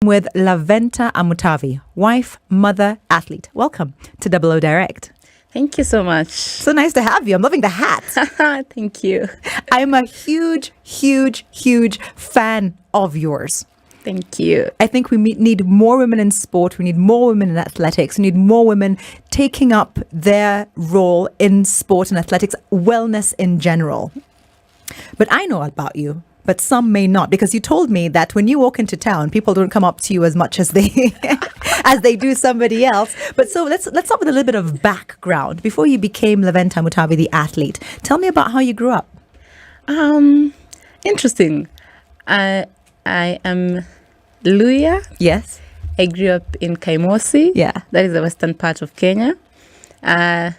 with Laventa Amutavi, wife, mother, athlete. Welcome to Double O Direct. Thank you so much. So nice to have you. I'm loving the hat. Thank you. I'm a huge fan of yours. Thank you. I think we need more women in sport. We need more women in athletics. We need more women taking up their role in sport and athletics, wellness in general. But I know about you, but some may not, because you told me that when you walk into town, people don't come up to you as much as they as they do somebody else. But so let's start with a little bit of background. Before you became Laventa Amutavi, the athlete, tell me about how you grew up. Interesting. I am Luya. Yes. I grew up in Kaimosi. Yeah. That is the western part of Kenya. I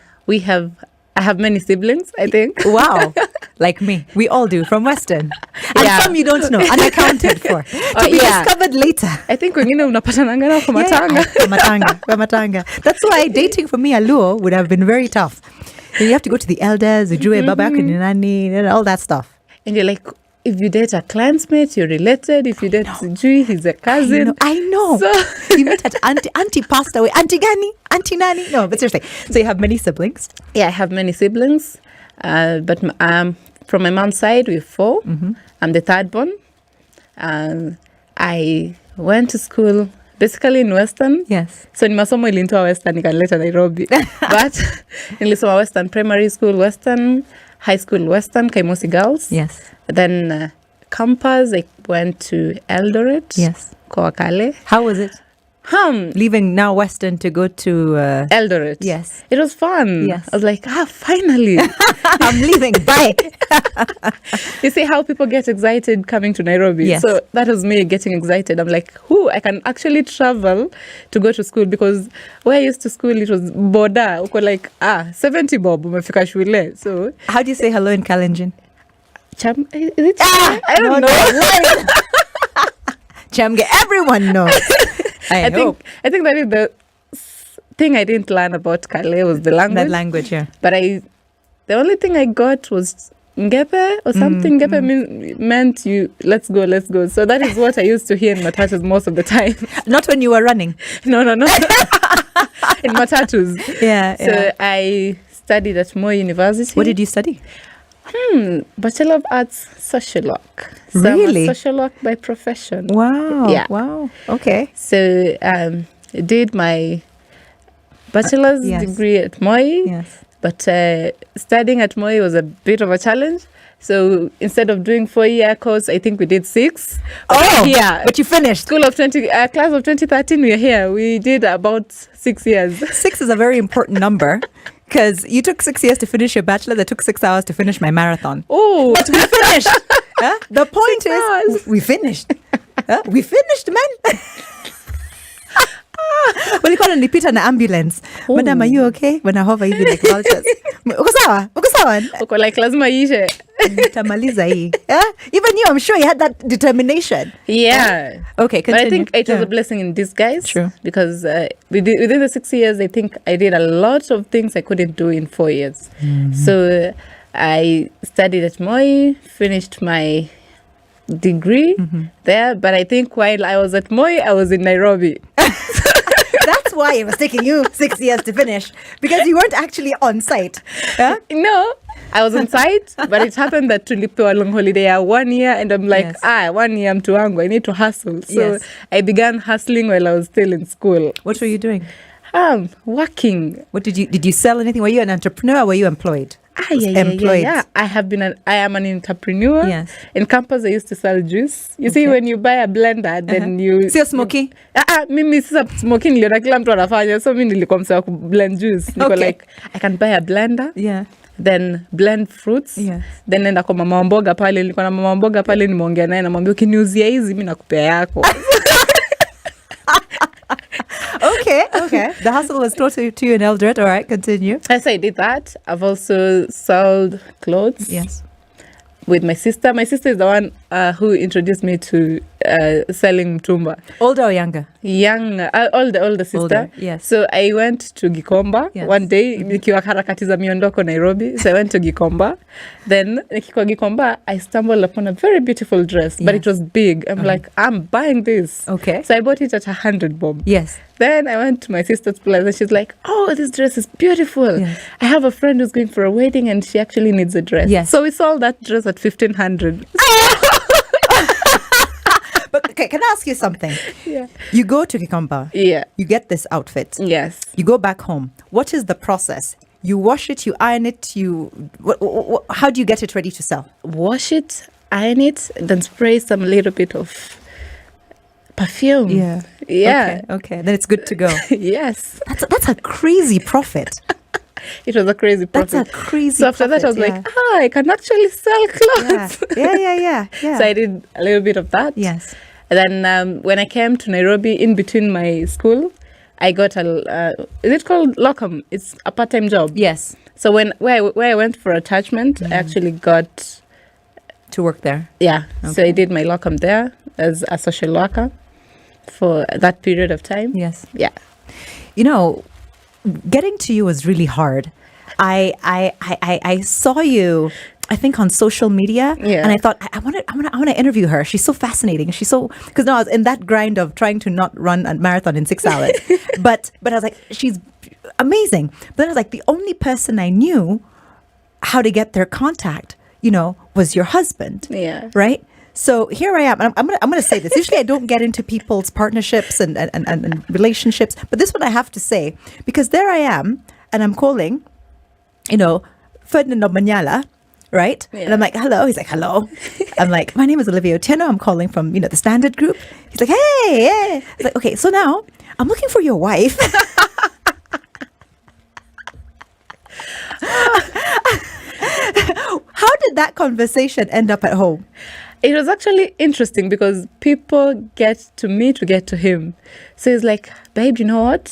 have many siblings, I think. Wow. Like me. We all do, from Western. And some you don't know, unaccounted for. To be discovered later. I think wengine unapatananga na kwa matanga. That's why dating for me, a Luo, would have been very tough. You have to go to the elders, ujue baba yako ni nani, all that stuff. And you're like, if you date a clansmate, you're related. If you date Sijui, he's a cousin. I know. So you meet at auntie passed away. Auntie Gani? Auntie Nani? No, but seriously. So you have many siblings? Yeah, I have many siblings. But from my mom's side, we're 4. Mm-hmm. I'm the third born. I went to school basically in Western. Yes. So nimasomo ilinitoa Western nikaleta Nairobi. But nilisoma Western primary school, Western high school, Western, Kaimosi Girls. Yes. Then campus, I went to Eldoret. Yes. Kwa Kale. How was it? Leaving now Western to go to Eldoret. Yes. It was fun. Yes. I was like, finally. I'm leaving. Bye. You see how people get excited coming to Nairobi? Yes. So that was me getting excited. I'm like, I can actually travel to go to school, because where I used to school, it was boda. Uko like, 70 bob, umefika shule. So how do you say hello in Kalenjin? Is it? I don't know. Chamge, everyone knows. I think that is the thing I didn't learn about Kale was the language. That language, yeah. But the only thing I got was Ngepe or something. Ngepe meant you, let's go. So that is what I used to hear in matatus most of the time. Not when you were running. No. In matatus. Yeah. So I studied at Moi University. What did you study? Bachelor of Arts, social work. So Really? I'm a social work by profession. Wow. Yeah. Wow. Okay. So I did my bachelor's degree at Moi. Yes. But studying at Moi was a bit of a challenge. So instead of doing 4-year course, I think we did 6. Yeah. But you finished. Class of 2013, we are here. We did about 6 years. 6 is a very important number. Because you took 6 years to finish your bachelor. I took 6 hours to finish my marathon. Oh, but we finished. The point is, we finished. We finished, man. Walikuwa wananipita na ambulance. Madam, are you okay? Wanahova hivi like vultures. Uko sawa? Uko like lazima ishe. Tamaliza hii. Even you, I'm sure you had that determination. Yeah. Okay, continue. But I think it was a blessing in disguise. True. Because within the 6 years, I think I did a lot of things I couldn't do in 4 years. Mm-hmm. So I studied at Moi, finished my degree there. But I think while I was at Moi, I was in Nairobi. That's why it was taking you 6 years to finish, because you weren't actually on site. No, I was on site, but it happened that tulipewa long holiday 1 year, and I'm like, 1 year mtu wangu, I need to hustle. So I began hustling while I was still in school. What were you doing? Working. What did you sell anything? Were you an entrepreneur or were you employed? Employed. Yeah. I am an entrepreneur. Yes. In campus, I used to sell juice. You see, when you buy a blender, then you... So you're smoking? Mimi sisa smoking niliona kila mtu anafanya. So mimi nilikuwa msawa blend juice. Niko like, I can buy a blender. Yeah. Then blend fruits. Yes. Then nenda kwa mama mboga pale. Nilikuwa na mama mboga pale nimeongea naye namwambia ukiniuzia hizi mimi nakupea yako. Okay. The hustle was taught to you in Eldoret. All right, continue. Yes, I did that. I've also sold clothes. Yes. with my sister. My sister is the one who introduced me to selling mtumba. Older or younger? Young, older sister. Older, yes. So I went to Gikomba one day, nikiwa harakati za miondoko Nairobi. So I went to Gikomba. Then nikiwa Gikomba, I stumbled upon a very beautiful dress, but it was big. I'm like, I'm buying this. Okay. So I bought it at 100 bob. Yes. Then I went to my sister's place and she's like, oh, this dress is beautiful. Yes. I have a friend who's going for a wedding and she actually needs a dress. Yes. So we sold that dress at 1,500. But okay, can I ask you something? Yeah. You go to Kikomba. Yeah. You get this outfit. Yes. You go back home. What is the process? You wash it, you iron it, how do you get it ready to sell? Wash it, iron it, then spray some little bit of perfume. Yeah. Yeah. Okay. Then it's good to go. Yes. That's a crazy profit. It was a crazy profit. That's a crazy So after that, I was like, I can actually sell clothes. Yeah. So I did a little bit of that. Yes. And then when I came to Nairobi, in between my school, I got is it called locum? It's a part-time job. Yes. So where I went for attachment, I actually got to work there. Yeah. Okay. So I did my locum there as a social worker for that period of time. Yes. Yeah. You know, getting to you was really hard. I saw you, I think, on social media, and I thought I want to interview her. She's so fascinating. She's so, because I was in that grind of trying to not run a marathon in 6 hours, but I was like, she's amazing. But then I was like, the only person I knew how to get their contact, was your husband. Yeah. Right. So here I am. And I'm gonna say this. Usually I don't get into people's partnerships and relationships, but this one I have to say, because there I am and I'm calling, Ferdinand Manyala, right? Yeah. And I'm like, hello. He's like, hello. I'm like, my name is Olivia Otieno. I'm calling from, the Standard Group. He's like, hey. He's like, okay, so now I'm looking for your wife. How did that conversation end up at home? It was actually interesting because people get to me to get to him. So he's like, babe, you know what?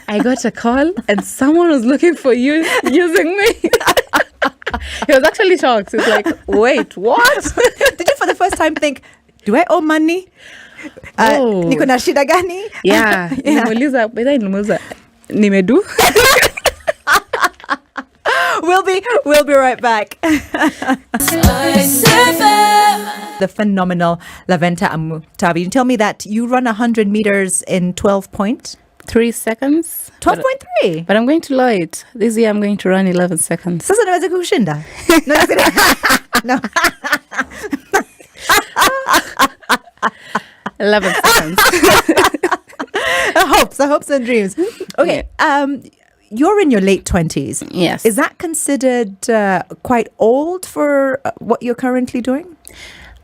I got a call and someone was looking for you using me. He was actually shocked. He's like, wait, what? Did you for the first time think, do I owe money? Niko na shida gani? Yeah. Nimuuliza, nimedu? We'll be right back. The phenomenal Laventa Amutavi. You tell me that you run 100 meters in 12.3 seconds. 12.3. But I'm going to lower it. This year I'm going to run 11 seconds. Sasa naweza kushinda? No. 11 seconds. Hopes and dreams. Okay. Yeah. You're in your late 20s. Yes. Is that considered quite old for what you're currently doing?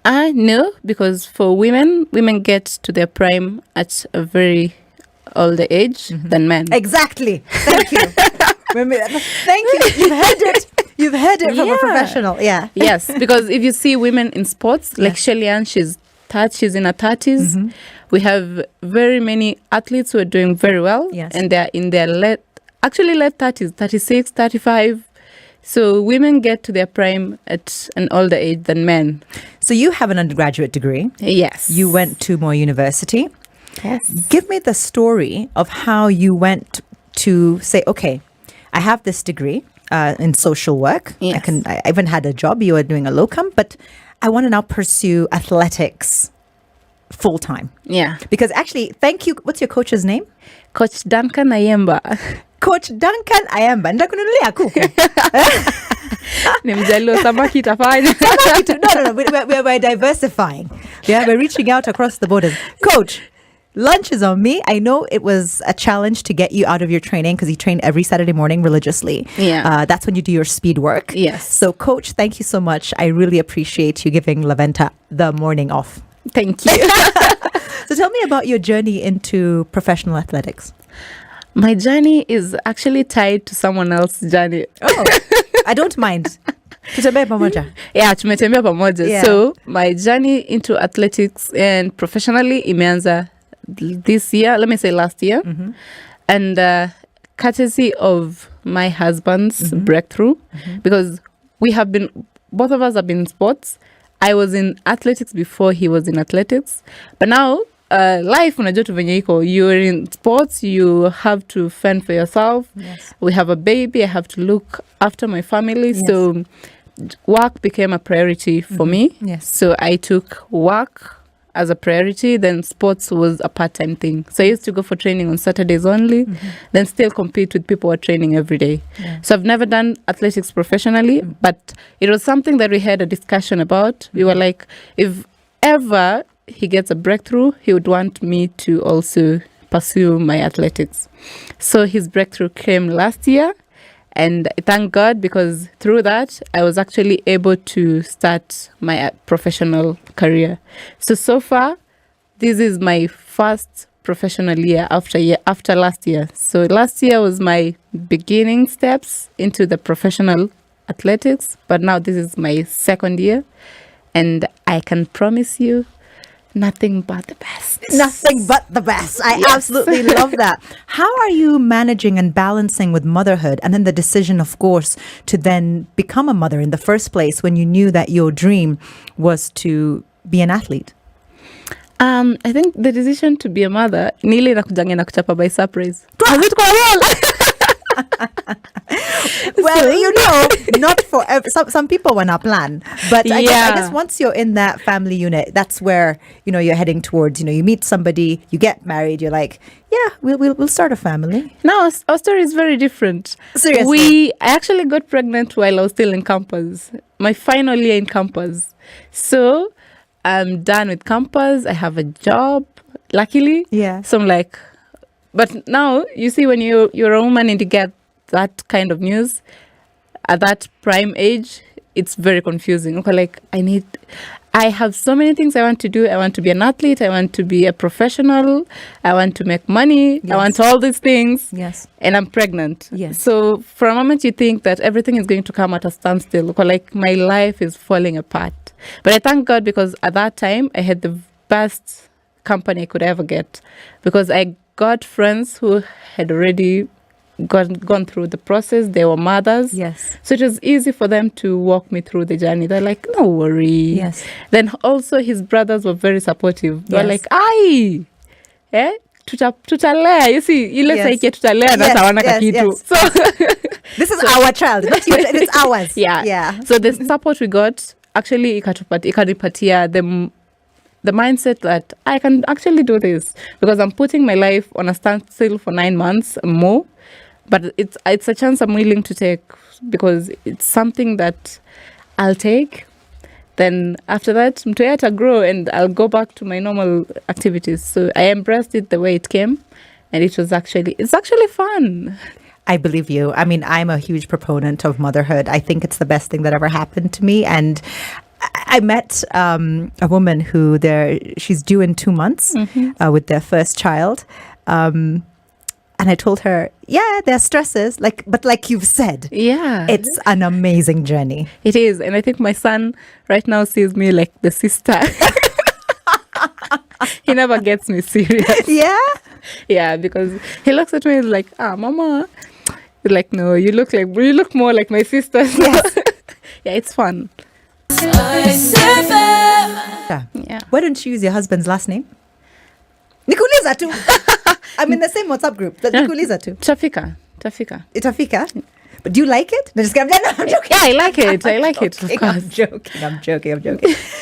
No, because for women get to their prime at a very older age than men. Exactly. Thank you. Thank you. You've heard it from a professional. Yeah. Yes, because if you see women in sports, like Shelly-Ann, she's in her 30s. We have very many athletes who are doing very well. Yes. And they're in their late 30s, 36, 35. So women get to their prime at an older age than men. So you have an undergraduate degree. Yes. You went to Moy University. Yes. Give me the story of how you went to say, okay, I have this degree in social work. Yes. I even had a job. You were doing a locum, but I want to now pursue athletics full time. Yeah. Because actually, thank you. What's your coach's name? Coach Duncan Ayemba. Coach Duncan Ayemba. Ndakununulia kuku. Nimjalo samaki tafanya. No. We're diversifying. Yeah, we're reaching out across the borders. Coach, lunch is on me. I know it was a challenge to get you out of your training because you train every Saturday morning religiously. Yeah. That's when you do your speed work. Yes. So, Coach, thank you so much. I really appreciate you giving Laventa the morning off. Thank you. So tell me about your journey into professional athletics. My journey is actually tied to someone else's journey. Oh, I don't mind. Tutembea pamoja. Yeah, tumetembea pamoja. Yeah. So my journey into athletics and professionally imeanza this year, let me say last year. And courtesy of my husband's breakthrough, because we have been both of us have been in sports. I was in athletics before he was in athletics. But now, life, unajua tu venye iko, you're in sports, you have to fend for yourself. Yes. We have a baby, I have to look after my family. Yes. So work became a priority for me. Yes. So I took work as a priority, then sports was a part-time thing. So I used to go for training on Saturdays only, then still compete with people who are training every day. Yeah. So I've never done athletics professionally, but it was something that we had a discussion about. We were like, if ever he gets a breakthrough, he would want me to also pursue my athletics. So his breakthrough came last year. And thank God, because through that, I was actually able to start my professional career. So far, this is my first professional year after last year. So last year was my beginning steps into the professional athletics. But now this is my second year. And I can promise you, nothing but the best. Nothing but the best. I Yes. absolutely love that. How are you managing and balancing with motherhood and then the decision, of course, to then become a mother in the first place when you knew that your dream was to be an athlete? I think the decision to be a mother, nili nakujanga na kuchapa by surprise. Has it gone well? Well, you know, not for some people were not plan, but I guess once you're in that family unit, that's where you're heading towards. You meet somebody, you get married, you're like, yeah, we'll start a family. No, our story is very different. Seriously, I actually got pregnant while I was still in campus, my final year in campus. So I'm done with campus. I have a job, luckily. Yeah. So I'm like, but now you see, when you're a woman and you get that kind of news at that prime age, it's very confusing. Okay, like I have so many things I want to do. I want to be an athlete. I want to be a professional. I want to make money. Yes. I want all these things. Yes. And I'm pregnant. Yes. So for a moment you think that everything is going to come at a standstill. Okay, like my life is falling apart. But I thank God, because at that time I had the best company I could ever get, because I got friends who had already gone through the process. They were mothers. Yes. So it was easy for them to walk me through the journey. They're like, no worry. Yes. Then also his brothers were very supportive. They were Yes. like, ai, tutalea. You see, ile Yes. saike tutalea na tawana kakitu. Yes. So This is our child, not your, it's ours. yeah. Yeah. So the support we got actually ikanipatia the mindset that I can actually do this, because I'm putting my life on a standstill for 9 months more. But it's a chance I'm willing to take, because it's something that I'll take. Then after that, mtoya grow and I'll go back to my normal activities. So I embraced it the way it came, and it's actually fun. I believe you. I mean, I'm a huge proponent of motherhood. I think it's the best thing that ever happened to me. And I met a woman who she's due in 2 months with their first child. And I told her, yeah, there are stresses, but like you've said, Yeah. it's an amazing journey. It is. And I think my son right now sees me like the sister. He never gets me serious. Yeah? Yeah, because he looks at me and is like, mama. Like, no, you look more like my sister. So Yes. yeah, it's fun. Yeah. Why don't you use your husband's last name? Nikuuliza tu. I'm in the same WhatsApp group. Nikuuliza tu. Tafika. Itafika? But do you like it? No, just I'm joking. Yeah, I like it. I like it. Of course. I'm joking.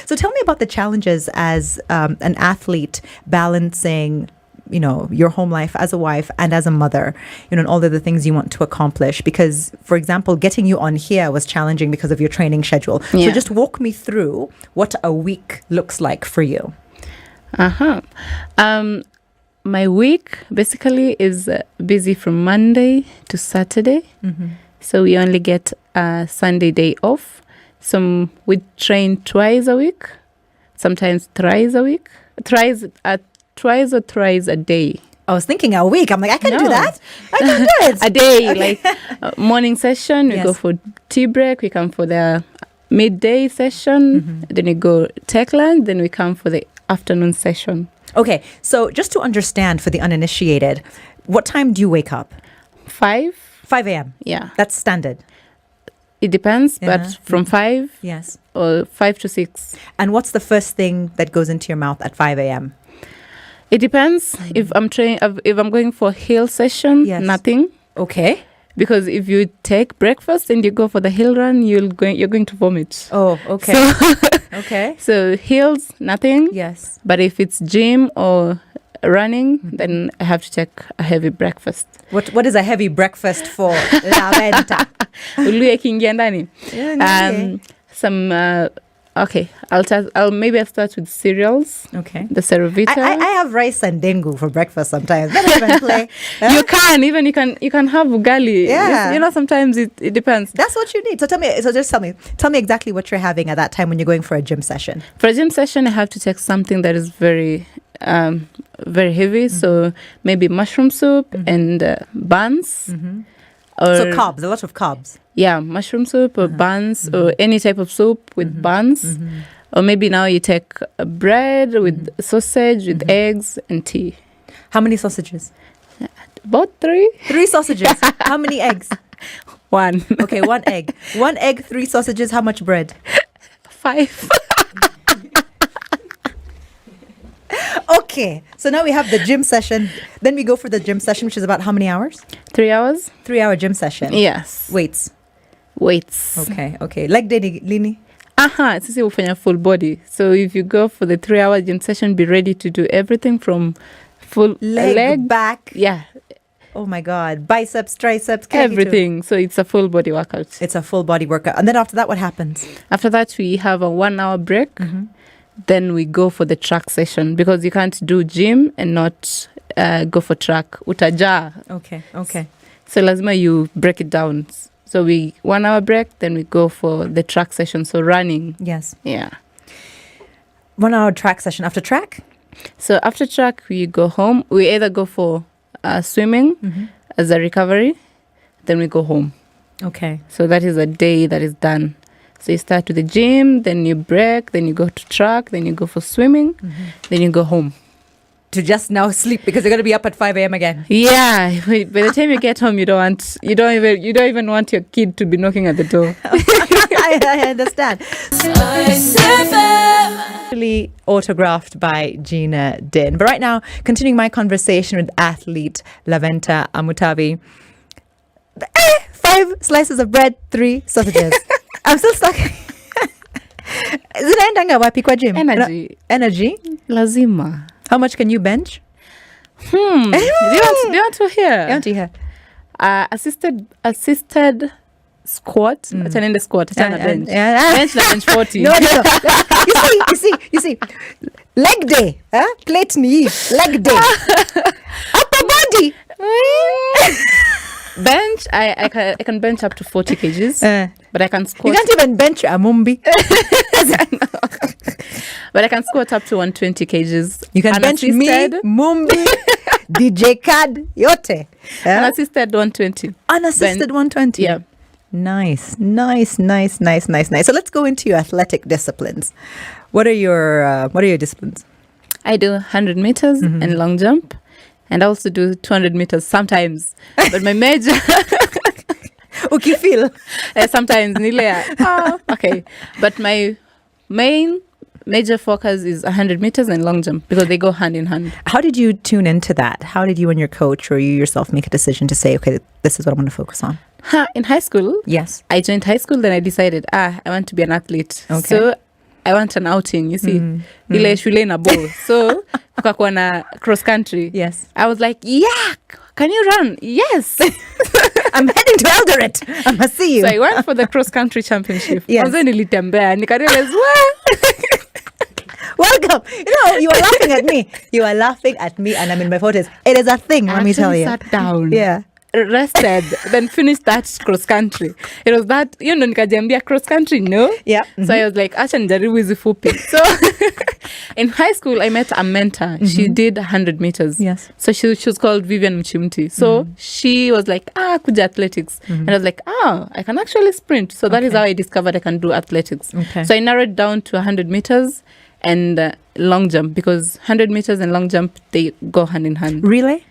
So tell me about the challenges as an athlete balancing, your home life as a wife and as a mother, and all of the things you want to accomplish. Because, for example, getting you on here was challenging because of your training schedule. Yeah. So just walk me through what a week looks like for you. My week basically is busy from Monday to Saturday. So we only get a Sunday day off. So we train twice a week, sometimes thrice a week, twice or thrice a day. I was thinking a week. I'm like, I can do No. that. I can do it. A day, like morning session, we Yes. go for tea break, we come for the midday session, then we go tech lunch, then we come for the afternoon session. Okay, so just to understand for the uninitiated, what time do you wake up? 5? 5 a.m. Yeah. That's standard. It depends, Yeah. but from 5 Yes. or 5 to 6. And what's the first thing that goes into your mouth at 5 a.m.? It depends. If I'm going for hill session, Yes. nothing. Okay. Because if you take breakfast and you go for the hill run, you're going to vomit. Oh, okay. So, Okay. so hills, nothing. Yes. But if it's gym or running, then I have to take a heavy breakfast. What is a heavy breakfast for Laventa? Uluye kiingia ndani. Some okay. I'll start with cereals. Okay. The Cerovita. I have rice and dengu for breakfast sometimes. Don't even play. You can have ugali. Yeah. You know, sometimes it depends. That's what you need. So just tell me exactly what you're having at that time when you're going for a gym session. For a gym session, I have to take something that is very very heavy. So maybe mushroom soup and buns. Or, So carbs, a lot of carbs. yeah, mushroom soup or buns or any type of soup with buns. Or maybe now you take bread with sausage, with eggs and tea. How many sausages? About 3. 3 sausages. How many eggs? 1. Okay, 1 egg. 1 egg, 3 sausages. How much bread? 5. Okay, so now we have the gym session. Then we go for the gym session, which is about how many hours? 3 hours? 3-hour gym session. Yes. Weights. Okay. Leg day lini? Sisi ufanya full body. So if you go for the 3-hour gym session, be ready to do everything from full Leg, back. Yeah, Oh my God. Biceps, triceps, kila kitu. everything. So it's a full body workout. It's a full body workout. And then after that, what happens? After that, we have a 1-hour break. Then we go for the track session because you can't do gym and not go for track. Utaja. Okay. So lazima you break it down. So 1-hour break, then we go for the track session. So running. Yes. Yeah. 1-hour track session. After track? So after track, we go home. We either go for swimming as a recovery, then we go home. Okay. So that is a day that is done. So you start to the gym, then you break, then you go to track, then you go for swimming, then you go home. To just now sleep because you're going to be up at 5 a.m. again. Yeah, by the time you get home, you don't even want your kid to be knocking at the door. I understand. Actually autographed by Gina Din. But right now, continuing my conversation with athlete Laventa Amutavi. 5 slices of bread, 3 sausages. I'm still stuck. Zinaendanga wapi kwa gym? Energy? Lazima. How much can you bench? Do you want to hear? I want to hear. Assisted squat. Achana ende squat. Achana bench. Bench na bench 40. No. You see. Leg day. Plate ni. Leg day. Upper body. Bench, I can bench up to 40 kgs, but I can squat. You can't even bench a mumbi. But I can squat up to 120 kgs. You can bench me, mumbi, DJ Cad, yote. Unassisted 120. Unassisted 120. Yeah. Nice. So let's go into your athletic disciplines. What are your disciplines? I do 100 meters and long jump. And I also do 200 meters sometimes. But my major... Okay, feel. Sometimes. Okay. But my main major focus is 100 meters and long jump because they go hand in hand. How did you tune into that? How did you and your coach or you yourself make a decision to say, okay, this is what I'm going to focus on? In high school? Yes. I joined high school, then I decided, I want to be an athlete. Okay. So I want an outing, you see. Ile shule na ball. So kukakuwa na cross country. Yes. I was like, yeah, can you run? Yes. I'm heading to Eldoret. I must see you. So I went for the cross country championship. Yes. Kwanza nilitembea, nikarealize, what? Welcome. You are laughing at me. You are laughing at me and I'm in my 40s. It is a thing, let me tell you. I sat down. Yeah. Rested, then finished that cross country. It was that, nikajiambia cross country, no? Yeah. So I was like, acha nijaribu hizi fupi. So in high school, I met a mentor. She did 100 meters. Yes. So she was called Vivian Mchimti. So she was like, kuja athletics. And I was like, I can actually sprint. So that is how I discovered I can do athletics. Okay. So I narrowed down to 100 meters and long jump because 100 meters and long jump, they go hand in hand. Relay?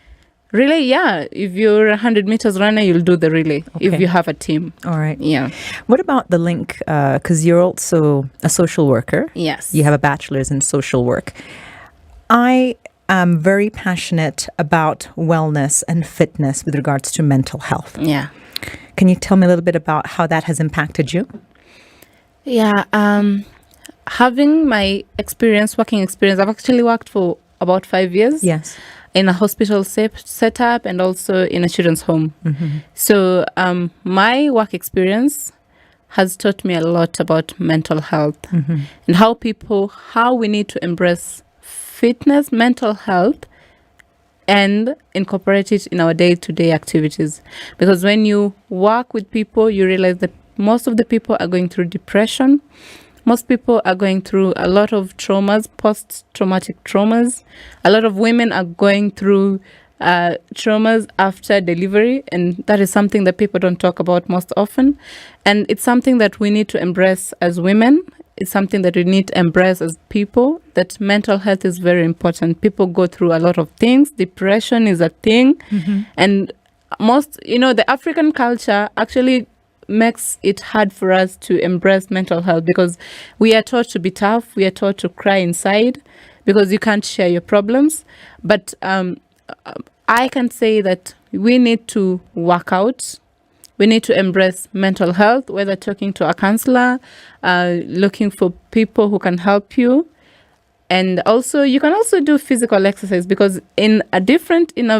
Relay, yeah. If you're a 100 meters runner, you'll do the relay if you have a team. All right. Yeah. What about the link? Because you're also a social worker. Yes. You have a bachelor's in social work. I am very passionate about wellness and fitness with regards to mental health. Yeah. Can you tell me a little bit about how that has impacted you? Yeah. Having my working experience, I've actually worked for about 5 years. Yes. In a hospital setup and also in a children's home. Mm-hmm. So my work experience has taught me a lot about mental health and how we need to embrace fitness, mental health, and incorporate it in our day-to-day activities. Because when you work with people, you realize that most of the people are going through depression. Most people are going through a lot of traumas, post-traumatic traumas. A lot of women are going through traumas after delivery, and that is something that people don't talk about most often. And it's something that we need to embrace as women. It's something that we need to embrace as people, that mental health is very important. People go through a lot of things. Depression is a thing. And the African culture actually makes it hard for us to embrace mental health because we are taught to be tough. We are taught to cry inside because you can't share your problems. But I can say that we need to work out. We need to embrace mental health, whether talking to a counselor, looking for people who can help you. And also, you can also do physical exercise because in a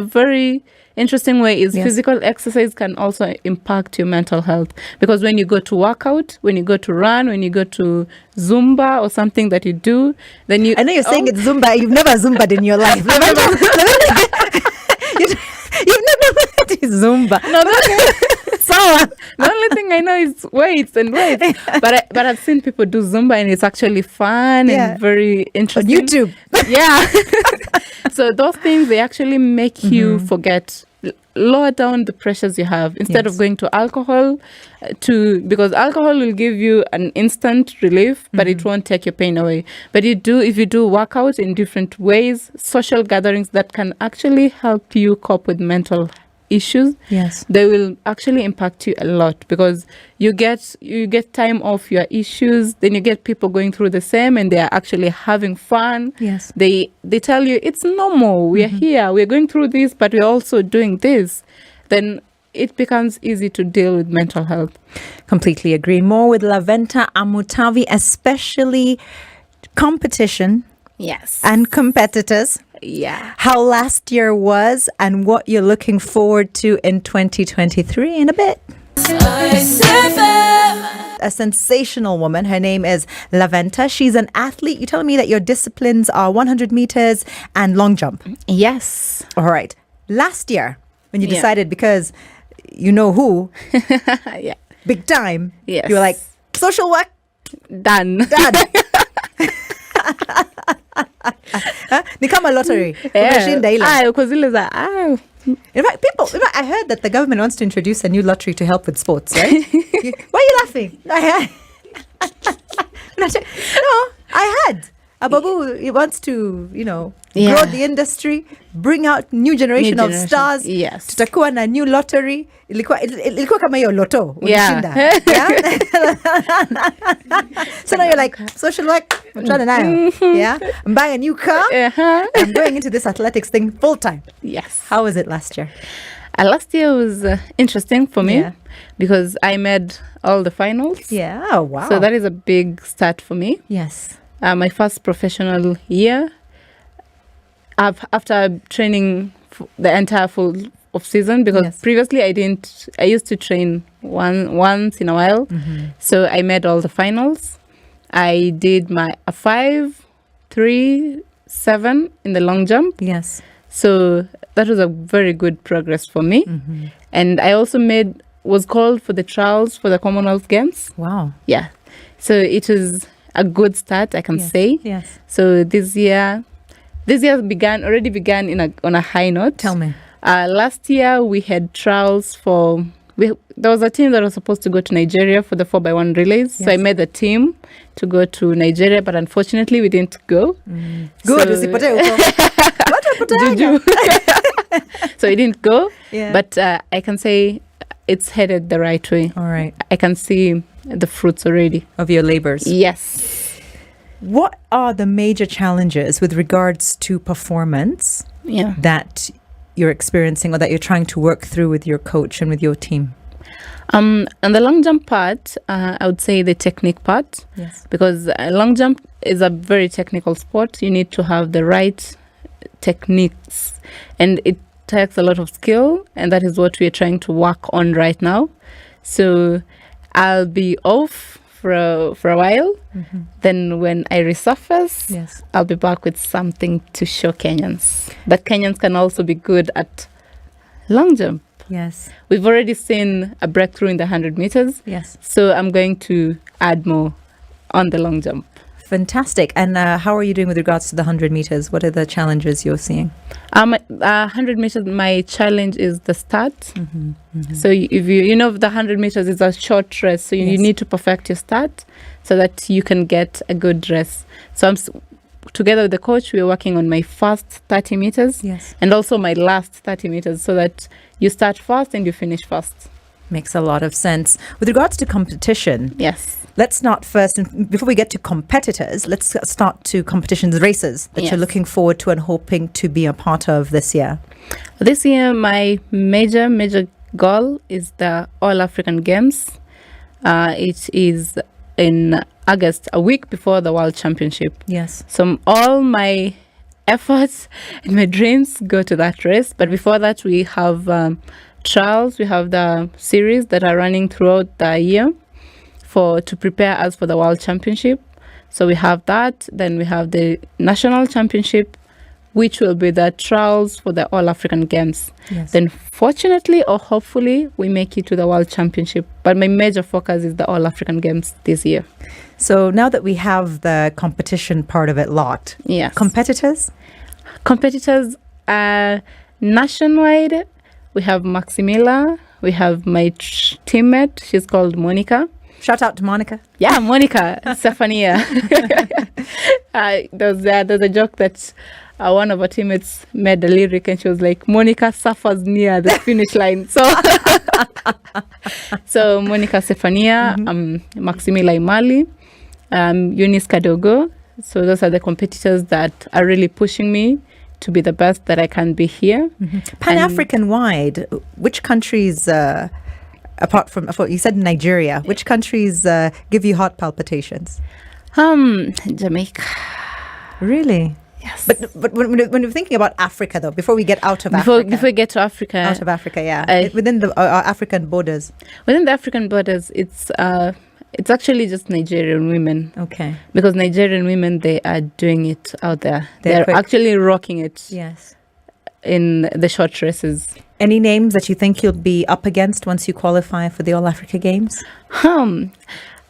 very interesting way is physical exercise can also impact your mental health. Because when you go to workout, when you go to run, when you go to Zumba or something that you do, then you... I know you're saying it's Zumba. You've never Zumbaed in your life. You've never Zumba. No, the only thing I know is weights. But I've seen people do Zumba and it's actually fun and very interesting. On YouTube. Yeah. So those things, they actually make you forget, lower down the pressures you have instead of going to alcohol because alcohol will give you an instant relief, but it won't take your pain away. But if you do workouts in different ways, social gatherings that can actually help you cope with mental issues, they will actually impact you a lot because you get time off your issues, then you get people going through the same and they are actually having fun. They tell you it's normal, we are here, we're going through this, but we're also doing this. Then it becomes easy to deal with mental health. Completely agree. More with Laventa Amutavi, especially competition and competitors. How last year was and what you're looking forward to in 2023 in a bit. A sensational woman. Her name is Laventa. She's an athlete. You telling me that your disciplines are 100 meters and long jump? Yes. All right. Last year, when you decided, because you know who, big time, you were like, social work, done. Ni kama lottery. In fact, I heard that the government wants to introduce a new lottery to help with sports, right? Why are you laughing? No, I heard. Ababu, he wants to, grow the industry, bring out new generation of stars. Yes. Tutakuwa na new lottery. Ilikuwa kama hiyo loto. Yeah. So now you're like, social work, I'm trying to now. Yeah. I'm buying a new car. I'm going into this athletics thing full time. Yes. How was it last year? Last year was interesting for me because I made all the finals. Yeah. Oh, wow. So that is a big start for me. Yes. My first professional year. After training the entire full of season, because previously I used to train once in a while. So I made all the finals. I did a 5, 3, 7 in the long jump. Yes. So that was a very good progress for me. And I also was called for the trials for the Commonwealth Games. Wow. Yeah. So it was a good start, I can say. Yes. So this year already began on a high note. Tell me. Last year we had trials there was a team that was supposed to go to Nigeria for the 4x1 relays. So I made the team to go to Nigeria, but unfortunately we didn't go. Good. Juju. So it didn't go. Yeah. But I can say it's headed the right way. All right. I can see the fruits already. Of your labors. Yes. What are the major challenges with regards to performance Yeah. that you're experiencing or that you're trying to work through with your coach and with your team? On the long jump part, I would say the technique part. Yes. Because long jump is a very technical sport. You need to have the right techniques, and it takes a lot of skill, and that is what we are trying to work on right now. So I'll be off for a while. Mm-hmm. Then when I resurface, Yes. I'll be back with something to show Kenyans that Kenyans can also be good at long jump. Yes. We've already seen a breakthrough in the 100 meters. Yes. So I'm going to add more on the long jump. Fantastic. And how are you doing with regards to the 100 meters? What are the challenges you're seeing? 100 meters, my challenge is the start. Mm-hmm. Mm-hmm. So if you know, the 100 meters is a short race. So you Yes. need to perfect your start so that you can get a good race. So together with the coach, we're working on my first 30 meters Yes. and also my last 30 meters so that you start fast and you finish fast. Makes a lot of sense. With regards to competition, Yes. let's not first, and before we get to competitors, let's start to competitions, races that Yes. you're looking forward to and hoping to be a part of this year. This year, my major goal is the All African Games. It is in August, a week before the World Championship. Yes. So all my efforts and my dreams go to that race. But before that, we have trials. We have the series that are running throughout the year to prepare us for the World Championship. So we have that. Then we have the National Championship, which will be the trials for the All African Games. Yes. Then fortunately or hopefully we make it to the World Championship. But my major focus is the All African Games this year. So now that we have the competition part of it locked, Yes. competitors? Competitors nationwide, we have Maximila, we have my teammate, she's called Monica. Shout out to Monica. Yeah, Monica Stephania. There's a joke that one of our teammates made a lyric and she was like, Monica suffers near the finish line. So Monica Stephania, Maximila Imali, Eunice Kadogo. So those are the competitors that are really pushing me to be the best that I can be here. Mm-hmm. Pan-African wide, which countries, apart from, you said Nigeria, which countries give you heart palpitations? Jamaica. Really? Yes. But when we're thinking about Africa, though, before we get out of Africa. Before we get to Africa. Out of Africa, yeah. Within the African borders. Within the African borders, it's actually just Nigerian women. Okay. Because Nigerian women, they are doing it out there. They're They're actually rocking it. Yes. In the short races. Any names that you think you'll be up against once you qualify for the All Africa Games?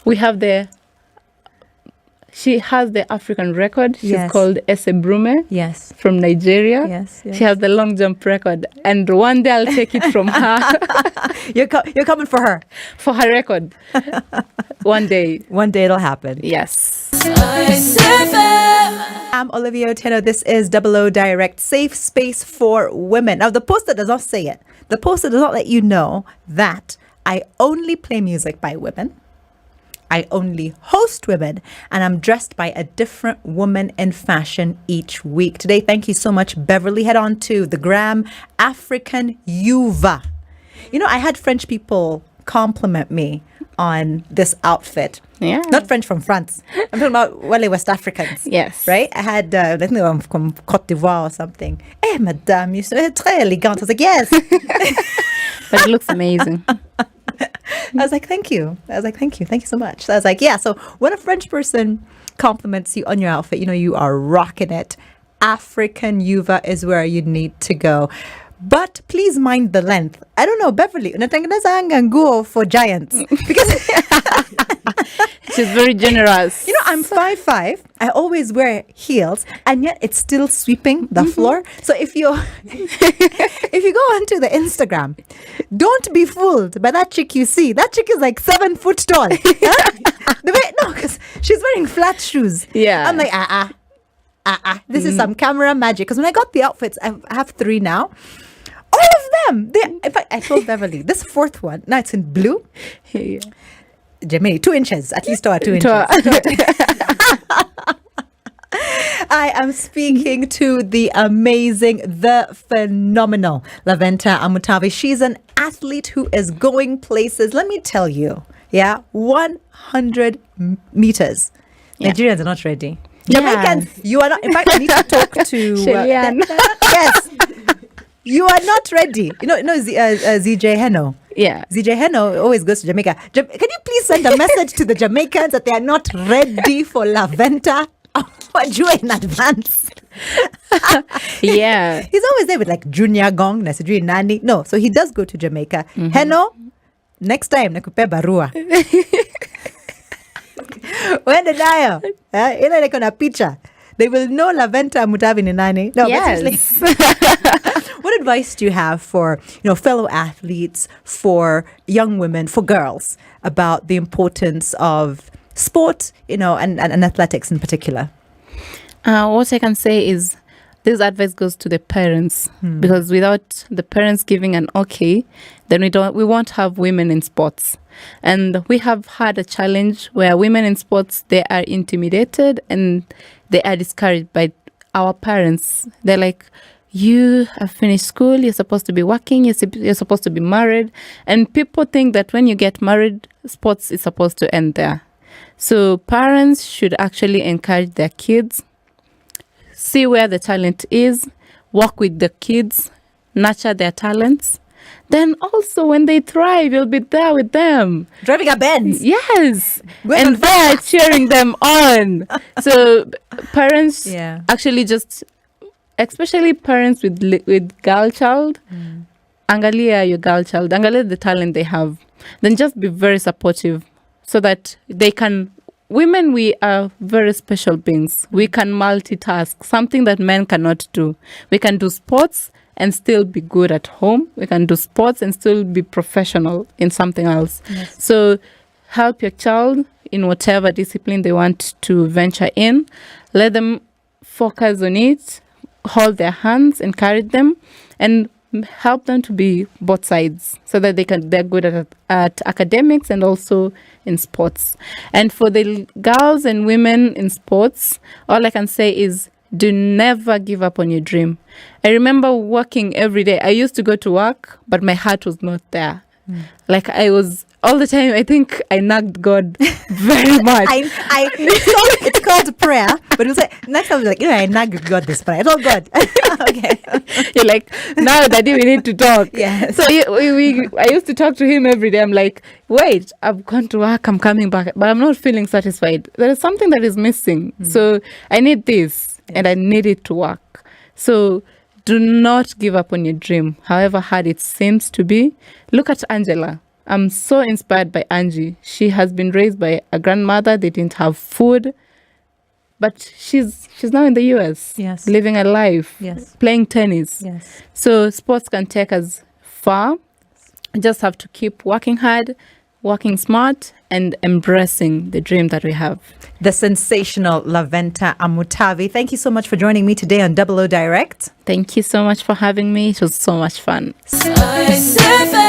We have she has the African record. She's Yes. called Ese Brume. Yes. From Nigeria. Yes. She has the long jump record. And one day I'll take it from her. You're coming for her. For her record. One day. One day it'll happen. Yes. I'm Olivia Oteno. This is Double O Direct, safe space for women. Now, the poster does not say it. The poster does not let you know that I only play music by women. I only host women, and I'm dressed by a different woman in fashion each week. Today, thank you so much, Beverly. Head on to the gram, African Yuva. You know, I had French people compliment me on this outfit. Yeah. Not French from France. I'm talking about West Africans. Yes. Right? I had, I think they were from Côte d'Ivoire or something. Hey, madame, you're très élégante. I was like, yes. But it looks amazing. I was like, thank you. Thank you so much. So I was like, yeah. So when a French person compliments you on your outfit, you know you are rocking it. African Yuva is where you need to go. But please mind the length. I don't know, Beverly, unatengeneza nguo for giants. Because she's very generous. You know, I'm 5'5". I always wear heels, and yet it's still sweeping the floor. So if you go onto the Instagram, don't be fooled by that chick you see. That chick is like 7 foot tall. Because she's wearing flat shoes. Yeah. I'm like, this is some camera magic. Because when I got the outfits, I have 3 now. them. In fact, I told Beverly, this fourth one, now it's in blue. Yeah. Gemini, 2 inches, at least 2 inches. I am speaking to the amazing, the phenomenal Laventa Amutavi. She's an athlete who is going places. Let me tell you, 100 meters. Yeah. Nigerians are not ready. Yeah. Jamaicans, you are not. In fact, I need to talk to. Shelian. Yes, you are not ready. ZJ Heno. Yeah. ZJ Heno always goes to Jamaica. Can you please send a message to the Jamaicans that they are not ready for Laventa? In advance. Yeah. He's always there with like Junior Gong, Nasiri Nani. No, so he does go to Jamaica. Heno, next time, nakupe barua. When the dial, ila like on a picture, they will know Laventa Amutavi ni nani. No, Yes. but seriously, what advice do you have for fellow athletes, for young women, for girls about the importance of sport, and athletics in particular? What I can say is this advice goes to the parents, because without the parents giving an okay, then we won't have women in sports. And we have had a challenge where women in sports, they are intimidated and they are discouraged by our parents. They're like, you have finished school, you're supposed to be working, you're supposed to be married. And people think that when you get married, sports is supposed to end there. So parents should actually encourage their kids, see where the talent is, work with the kids, nurture their talents. Then also when they thrive, you'll be there with them. Driving a Benz. Yes. Going And they're cheering them on. So parents actually just, especially parents with girl child, angalia your girl child, angalia the talent they have. Then just be very supportive so that they can. Women, we are very special beings. We can multitask, something that men cannot do. We can do sports and still be good at home. We can do sports and still be professional in something else. Yes. So help your child in whatever discipline they want to venture in. Let them focus on it, hold their hands, encourage them, and help them to be both sides so that they're good at academics and also in sports. And for the girls and women in sports, all I can say is do never give up on your dream. I remember working every day. I used to go to work, but my heart was not there. Like I was all the time. I think I nagged God very much. It's called prayer, but it was like next time I was like, I nagged God this prayer. I told God, okay. You're like, now Daddy, we need to talk. Yes. So I used to talk to him every day. I'm like, wait, I've gone to work, I'm coming back, but I'm not feeling satisfied. There is something that is missing. So I need this, and I need it to work. So do not give up on your dream, however hard it seems to be. Look at Angela. I'm so inspired by Angie. She has been raised by a grandmother. They didn't have food. But she's now in the US, Yes. living a life, Yes. playing tennis. Yes. So sports can take us far. Just have to keep working hard, working smart, and embracing the dream that we have. The sensational Laventa Amutavi. Thank you so much for joining me today on Double O Direct. Thank you so much for having me. It was so much fun. Spicefm.